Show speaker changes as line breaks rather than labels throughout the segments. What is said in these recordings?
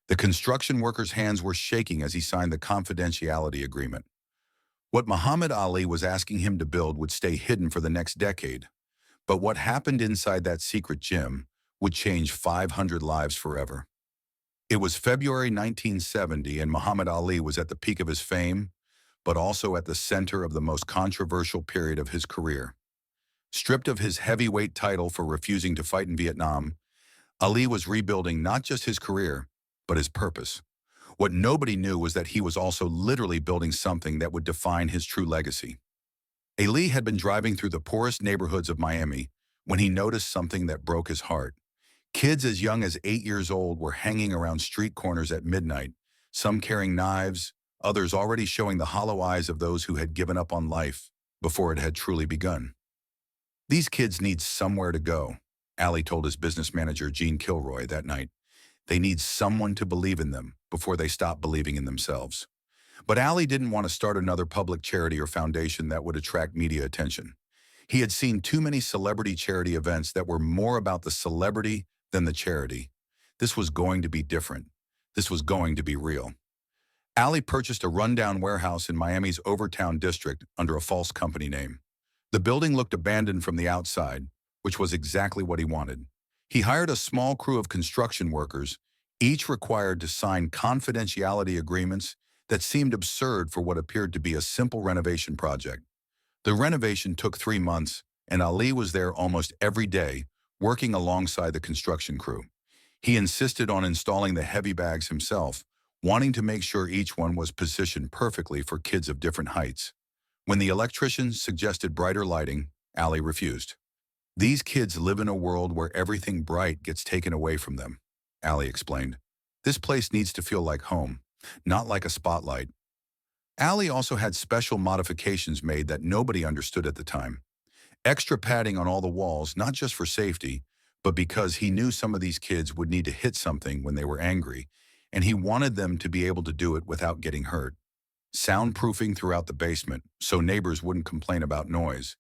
The construction worker's hands were shaking as he signed the confidentiality agreement. What Muhammad Ali was asking him to build would stay hidden for the next decade. But what happened inside that secret gym would change 500 lives forever. It was February 1970 and Muhammad Ali was at the peak of his fame, but also at the center of the most controversial period of his career. Stripped of his heavyweight title for refusing to fight in Vietnam, Ali was rebuilding not just his career, but his purpose. What nobody knew was that he was also literally building something that would define his true legacy. Ali had been driving through the poorest neighborhoods of Miami when he noticed something that broke his heart. Kids as young as 8 years old were hanging around street corners at midnight, some carrying knives, others already showing the hollow eyes of those who had given up on life before it had truly begun. These kids need somewhere to go, Ali told his business manager Gene Kilroy that night. They need someone to believe in them before they stop believing in themselves. But Ali didn't want to start another public charity or foundation that would attract media attention. He had seen too many celebrity charity events that were more about the celebrity than the charity. This was going to be different. This was going to be real. Ali purchased a rundown warehouse in Miami's Overtown district under a false company name. The building looked abandoned from the outside, which was exactly what he wanted. He hired a small crew of construction workers, each required to sign confidentiality agreements that seemed absurd for what appeared to be a simple renovation project. The renovation took 3 months, and Ali was there almost every day, working alongside the construction crew. He insisted on installing the heavy bags himself, wanting to make sure each one was positioned perfectly for kids of different heights. When the electrician suggested brighter lighting, Ali refused. These kids live in a world where everything bright gets taken away from them, Ali explained. This place needs to feel like home, not like a spotlight. Ali also had special modifications made that nobody understood at the time. Extra padding on all the walls, not just for safety, but because he knew some of these kids would need to hit something when they were angry, and he wanted them to be able to do it without getting hurt. Soundproofing throughout the basement, so neighbors wouldn't complain about noise,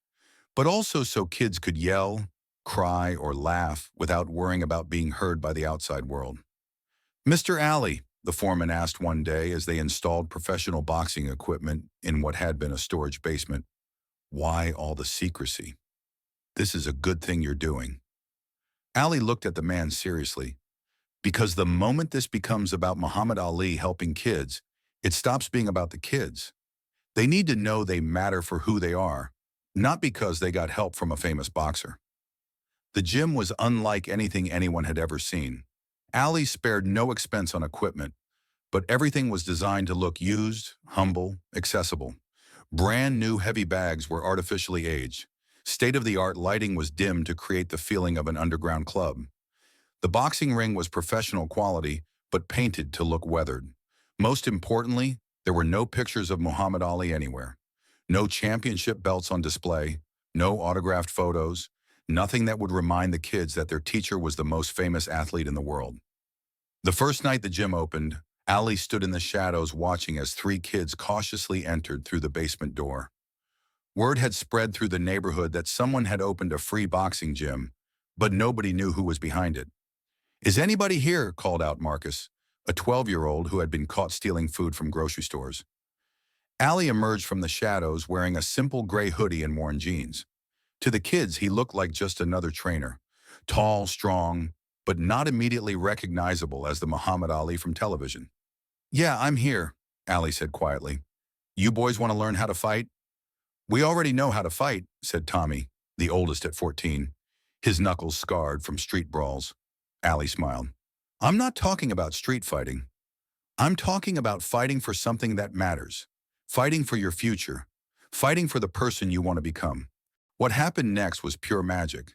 but also so kids could yell, cry, or laugh without worrying about being heard by the outside world. "Mr. Ali," the foreman asked one day as they installed professional boxing equipment in what had been a storage basement, "why all the secrecy? This is a good thing you're doing." Ali looked at the man seriously. Because the moment this becomes about Muhammad Ali helping kids, it stops being about the kids. They need to know they matter for who they are, not because they got help from a famous boxer. The gym was unlike anything anyone had ever seen. Ali spared no expense on equipment, but everything was designed to look used, humble, accessible. Brand new heavy bags were artificially aged. State-of-the-art lighting was dimmed to create the feeling of an underground club. The boxing ring was professional quality, but painted to look weathered. Most importantly, there were no pictures of Muhammad Ali anywhere. No championship belts on display, no autographed photos, nothing that would remind the kids that their teacher was the most famous athlete in the world. The first night the gym opened, Ali stood in the shadows watching as 3 kids cautiously entered through the basement door. Word had spread through the neighborhood that someone had opened a free boxing gym, but nobody knew who was behind it. "Is anybody here?" called out Marcus, a 12-year-old who had been caught stealing food from grocery stores. Ali emerged from the shadows wearing a simple gray hoodie and worn jeans. To the kids, he looked like just another trainer. Tall, strong, but not immediately recognizable as the Muhammad Ali from television. "Yeah, I'm here," Ali said quietly. "You boys want to learn how to fight?" "We already know how to fight," said Tommy, the oldest at 14, his knuckles scarred from street brawls. Ali smiled. "I'm not talking about street fighting. I'm talking about fighting for something that matters. Fighting for your future. Fighting for the person you want to become." What happened next was pure magic.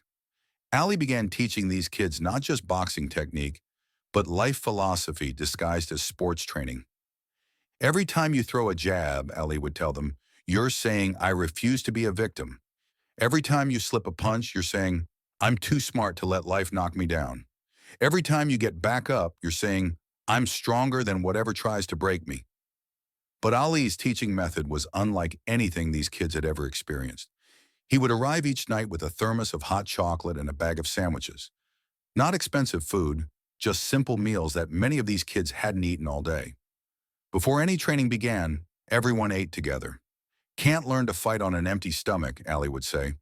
Ali began teaching these kids not just boxing technique, but life philosophy disguised as sports training. "Every time you throw a jab," Ali would tell them, "you're saying, 'I refuse to be a victim.' Every time you slip a punch, you're saying, 'I'm too smart to let life knock me down.' Every time you get back up, you're saying, 'I'm stronger than whatever tries to break me.'" But Ali's teaching method was unlike anything these kids had ever experienced. He would arrive each night with a thermos of hot chocolate and a bag of sandwiches. Not expensive food, just simple meals that many of these kids hadn't eaten all day. Before any training began, everyone ate together. Can't learn to fight on an empty stomach, Ali would say.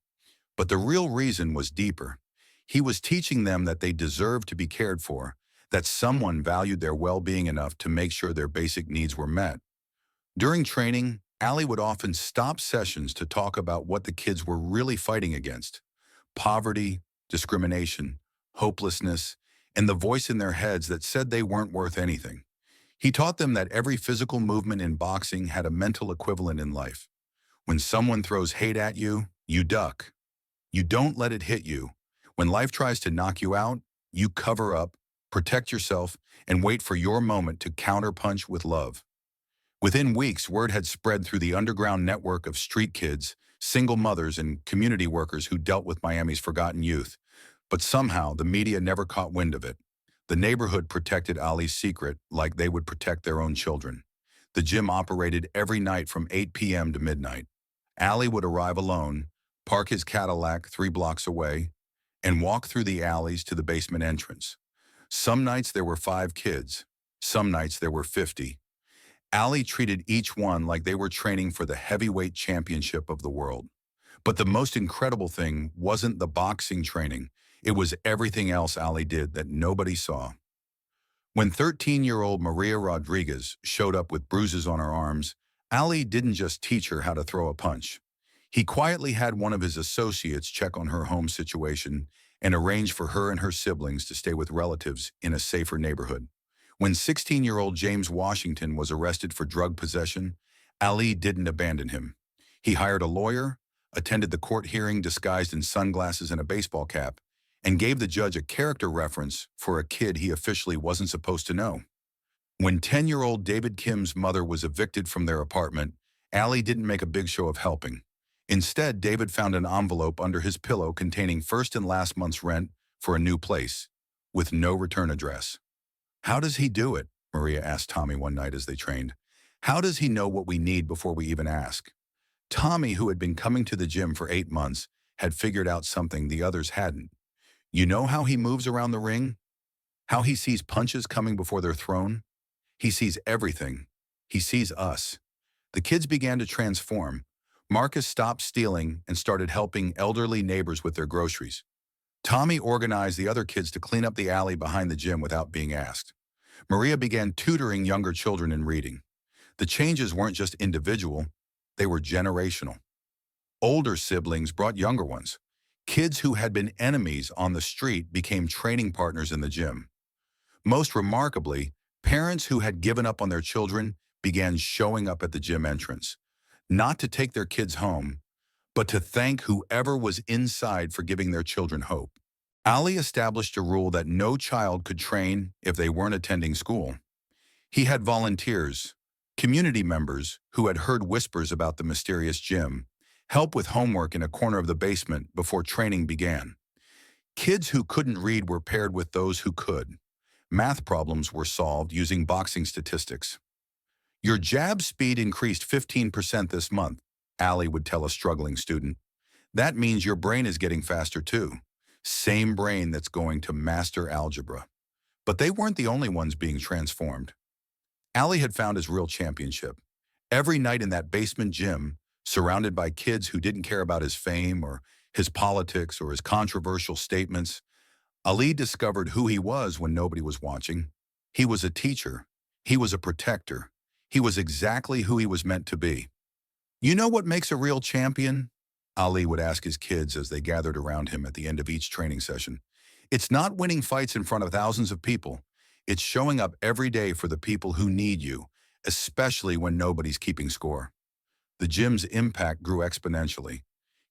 But the real reason was deeper. He was teaching them that they deserved to be cared for, that someone valued their well-being enough to make sure their basic needs were met. During training, Ali would often stop sessions to talk about what the kids were really fighting against: poverty, discrimination, hopelessness, and the voice in their heads that said they weren't worth anything. He taught them that every physical movement in boxing had a mental equivalent in life. When someone throws hate at you, you duck. You don't let it hit you. When life tries to knock you out, you cover up, protect yourself, and wait for your moment to counterpunch with love. Within weeks, word had spread through the underground network of street kids, single mothers, and community workers who dealt with Miami's forgotten youth. But somehow, the media never caught wind of it. The neighborhood protected Ali's secret like they would protect their own children. The gym operated every night from 8 p.m. to midnight. Ali would arrive alone, park his Cadillac 3 blocks away, and walk through the alleys to the basement entrance. Some nights there were 5 kids. Some nights there were 50. Ali treated each one like they were training for the heavyweight championship of the world. But the most incredible thing wasn't the boxing training. It was everything else Ali did that nobody saw. When 13-year-old Maria Rodriguez showed up with bruises on her arms, Ali didn't just teach her how to throw a punch. He quietly had one of his associates check on her home situation and arrange for her and her siblings to stay with relatives in a safer neighborhood. When 16-year-old James Washington was arrested for drug possession, Ali didn't abandon him. He hired a lawyer, attended the court hearing disguised in sunglasses and a baseball cap, and gave the judge a character reference for a kid he officially wasn't supposed to know. When 10-year-old David Kim's mother was evicted from their apartment, Ali didn't make a big show of helping. Instead, David found an envelope under his pillow containing first and last month's rent for a new place, with no return address. "How does he do it?" Maria asked Tommy one night as they trained. "How does he know what we need before we even ask?" Tommy, who had been coming to the gym for 8 months, had figured out something the others hadn't. "You know how he moves around the ring? How he sees punches coming before they're thrown? He sees everything. He sees us." The kids began to transform. Marcus stopped stealing and started helping elderly neighbors with their groceries. Tommy organized the other kids to clean up the alley behind the gym without being asked. Maria began tutoring younger children in reading. The changes weren't just individual, they were generational. Older siblings brought younger ones. Kids who had been enemies on the street became training partners in the gym. Most remarkably, parents who had given up on their children began showing up at the gym entrance, not to take their kids home, but to thank whoever was inside for giving their children hope. Ali established a rule that no child could train if they weren't attending school. He had volunteers, community members who had heard whispers about the mysterious gym, help with homework in a corner of the basement before training began. Kids who couldn't read were paired with those who could. Math problems were solved using boxing statistics. "Your jab speed increased 15% this month," Ali would tell a struggling student. "That means your brain is getting faster too. Same brain that's going to master algebra." But they weren't the only ones being transformed. Ali had found his real championship. Every night in that basement gym, surrounded by kids who didn't care about his fame or his politics or his controversial statements, Ali discovered who he was when nobody was watching. He was a teacher. He was a protector. He was exactly who he was meant to be. "You know what makes a real champion?" Ali would ask his kids as they gathered around him at the end of each training session. "It's not winning fights in front of thousands of people. It's showing up every day for the people who need you, especially when nobody's keeping score." The gym's impact grew exponentially.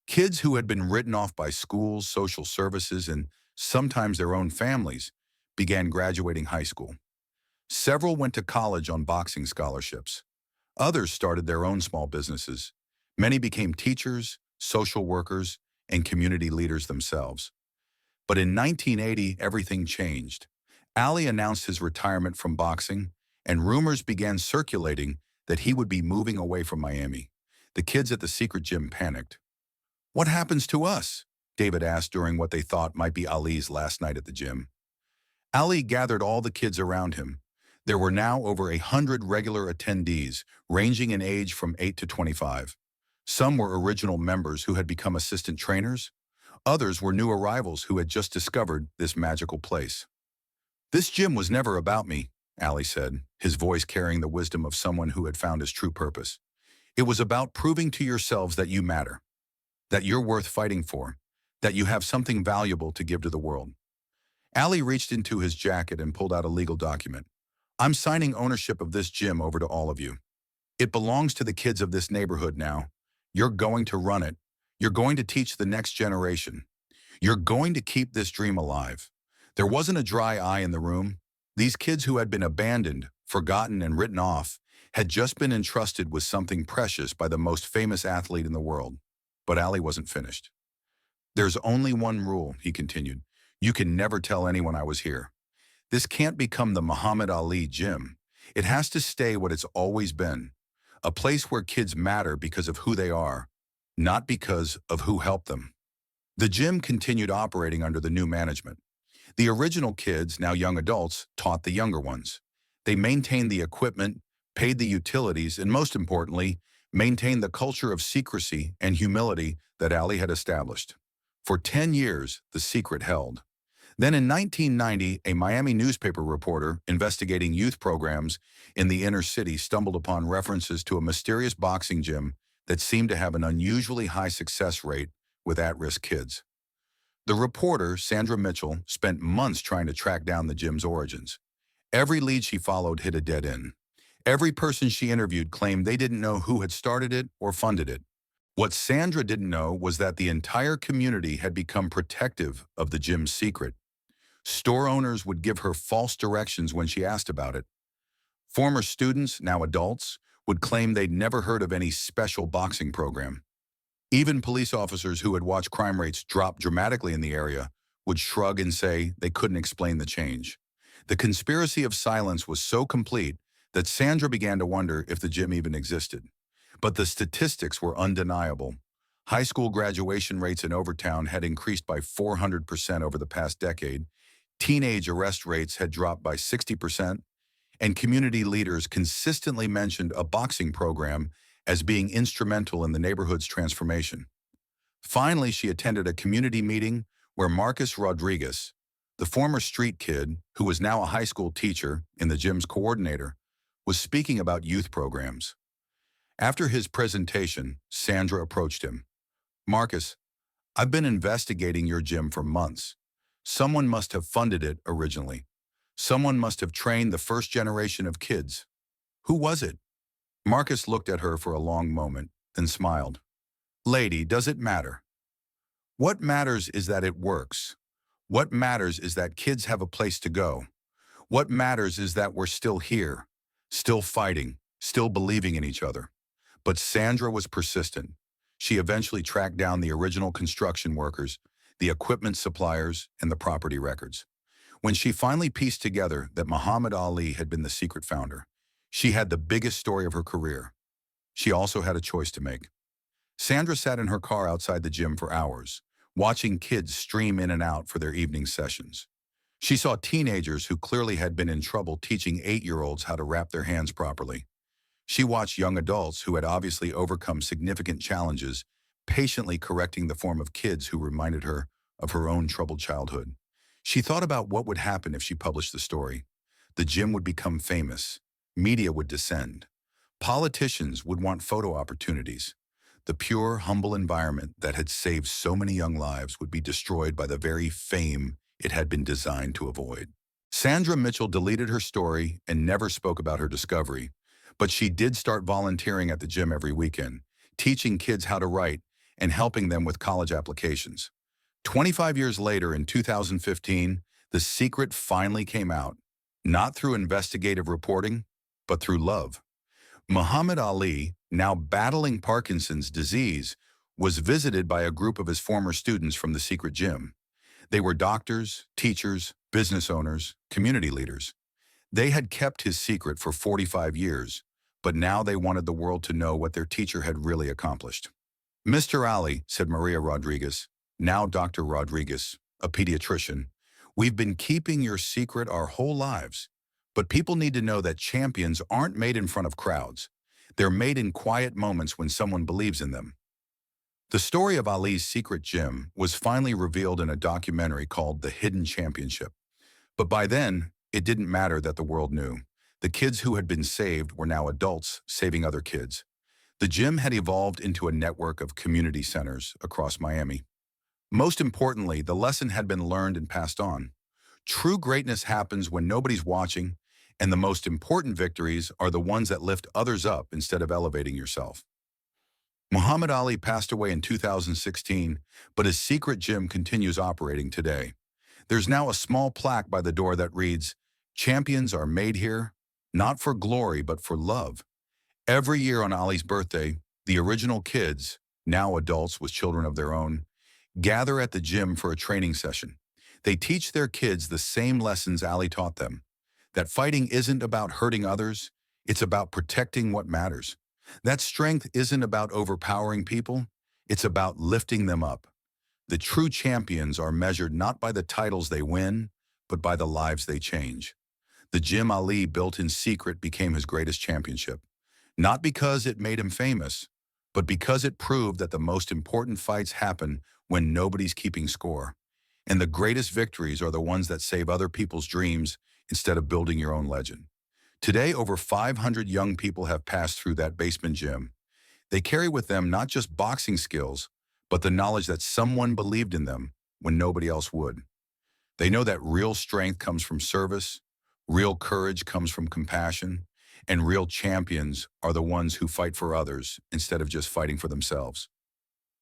Kids who had been written off by schools, social services, and sometimes their own families began graduating high school. Several went to college on boxing scholarships. Others started their own small businesses. Many became teachers, social workers, and community leaders themselves. But in 1980, everything changed. Ali announced his retirement from boxing, and rumors began circulating that he would be moving away from Miami. The kids at the secret gym panicked. "What happens to us?" David asked during what they thought might be Ali's last night at the gym. Ali gathered all the kids around him. There were now over 100 regular attendees, ranging in age from 8 to 25. Some were original members who had become assistant trainers. Others were new arrivals who had just discovered this magical place. "This gym was never about me," Ali said, his voice carrying the wisdom of someone who had found his true purpose. "It was about proving to yourselves that you matter, that you're worth fighting for, that you have something valuable to give to the world." Ali reached into his jacket and pulled out a legal document. "I'm signing ownership of this gym over to all of you. It belongs to the kids of this neighborhood now. You're going to run it. You're going to teach the next generation. You're going to keep this dream alive." There wasn't a dry eye in the room. These kids who had been abandoned, forgotten, and written off had just been entrusted with something precious by the most famous athlete in the world. But Ali wasn't finished. "There's only one rule," he continued. "You can never tell anyone I was here. This can't become the Muhammad Ali gym. It has to stay what it's always been, a place where kids matter because of who they are, not because of who helped them." The gym continued operating under the new management. The original kids, now young adults, taught the younger ones. They maintained the equipment, paid the utilities, and most importantly, maintained the culture of secrecy and humility that Ali had established. For 10 years, the secret held. Then in 1990, a Miami newspaper reporter investigating youth programs in the inner city stumbled upon references to a mysterious boxing gym that seemed to have an unusually high success rate with at-risk kids. The reporter, Sandra Mitchell, spent months trying to track down the gym's origins. Every lead she followed hit a dead end. Every person she interviewed claimed they didn't know who had started it or funded it. What Sandra didn't know was that the entire community had become protective of the gym's secret. Store owners would give her false directions when she asked about it. Former students, now adults, would claim they'd never heard of any special boxing program. Even police officers who had watched crime rates drop dramatically in the area would shrug and say they couldn't explain the change. The conspiracy of silence was so complete that Sandra began to wonder if the gym even existed. But the statistics were undeniable. High school graduation rates in Overtown had increased by 400% over the past decade, teenage arrest rates had dropped by 60%, and community leaders consistently mentioned a boxing program as being instrumental in the neighborhood's transformation. Finally, she attended a community meeting where Marcus Rodriguez, the former street kid who was now a high school teacher and the gym's coordinator, was speaking about youth programs. After his presentation, Sandra approached him. "Marcus, I've been investigating your gym for months. Someone must have funded it originally. Someone must have trained the first generation of kids. Who was it?" Marcus looked at her for a long moment, then smiled. "Lady, does it matter? What matters is that it works. What matters is that kids have a place to go. What matters is that we're still here, still fighting, still believing in each other." But Sandra was persistent. She eventually tracked down the original construction workers, the equipment suppliers, and the property records. When she finally pieced together that Muhammad Ali had been the secret founder, she had the biggest story of her career. She also had a choice to make. Sandra sat in her car outside the gym for hours, watching kids stream in and out for their evening sessions. She saw teenagers who clearly had been in trouble teaching 8-year-olds how to wrap their hands properly. She watched young adults who had obviously overcome significant challenges, patiently correcting the form of kids who reminded her of her own troubled childhood. She thought about what would happen if she published the story. The gym would become famous. Media would descend. Politicians would want photo opportunities. The pure, humble environment that had saved so many young lives would be destroyed by the very fame it had been designed to avoid. Sandra Mitchell deleted her story and never spoke about her discovery, but she did start volunteering at the gym every weekend, teaching kids how to write and helping them with college applications. 25 years later, in 2015, the secret finally came out, not through investigative reporting, but through love. Muhammad Ali, now battling Parkinson's disease, was visited by a group of his former students from the secret gym. They were doctors, teachers, business owners, community leaders. They had kept his secret for 45 years, but now they wanted the world to know what their teacher had really accomplished. "Mr. Ali," said Maria Rodriguez, now Dr. Rodriguez, a pediatrician, We've been keeping your secret our whole lives. But people need to know that champions aren't made in front of crowds. They're made in quiet moments when someone believes in them. The story of Ali's secret gym was finally revealed in a documentary called The Hidden Championship. But by then, it didn't matter that the world knew. The kids who had been saved were now adults saving other kids. The gym had evolved into a network of community centers across Miami. Most importantly, the lesson had been learned and passed on. True greatness happens when nobody's watching, and the most important victories are the ones that lift others up instead of elevating yourself. Muhammad Ali passed away in 2016, but his secret gym continues operating today. There's now a small plaque by the door that reads, "Champions are made here, not for glory but for love." Every year on Ali's birthday, the original kids, now adults with children of their own, gather at the gym for a training session. They teach their kids the same lessons Ali taught them, that fighting isn't about hurting others, it's about protecting what matters. That strength isn't about overpowering people, it's about lifting them up. The true champions are measured not by the titles they win, but by the lives they change. The gym Ali built in secret became his greatest championship, not because it made him famous, but because it proved that the most important fights happen when nobody's keeping score. And the greatest victories are the ones that save other people's dreams instead of building your own legend. Today, over 500 young people have passed through that basement gym. They carry with them not just boxing skills, but the knowledge that someone believed in them when nobody else would. They know that real strength comes from service, real courage comes from compassion, and real champions are the ones who fight for others instead of just fighting for themselves.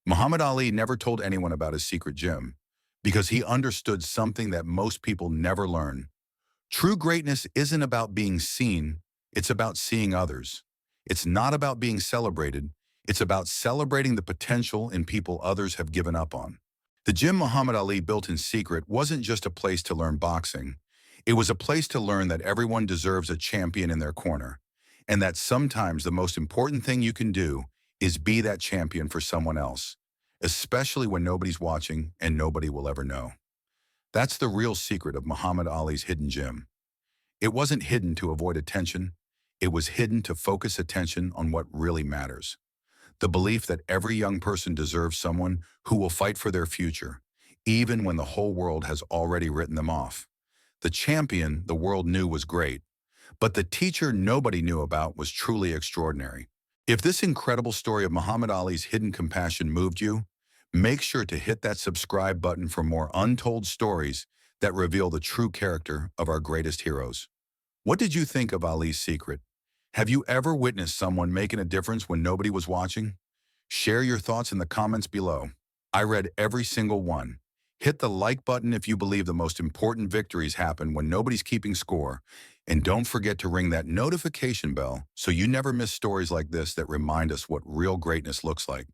Muhammad Ali never told anyone about his secret gym because he understood something that most people never learn. True greatness isn't about being seen, it's about seeing others. It's not about being celebrated, it's about celebrating the potential in people others have given up on. The gym Muhammad Ali built in secret wasn't just a place to learn boxing. It was a place to learn that everyone deserves a champion in their corner, and that sometimes the most important thing you can do is be that champion for someone else, especially when nobody's watching and nobody will ever know. That's the real secret of Muhammad Ali's hidden gym. It wasn't hidden to avoid attention. It was hidden to focus attention on what really matters. The belief that every young person deserves someone who will fight for their future, even when the whole world has already written them off. The champion the world knew was great, but the teacher nobody knew about was truly extraordinary. If this incredible story of Muhammad Ali's hidden compassion moved you, make sure to hit that subscribe button for more untold stories that reveal the true character of our greatest heroes. What did you think of Ali's secret? Have you ever witnessed someone making a difference when nobody was watching? Share your thoughts in the comments below. I read every single one. Hit the like button if you believe the most important victories happen when nobody's keeping score. And don't forget to ring that notification bell so you never miss stories like this that remind us what real greatness looks like.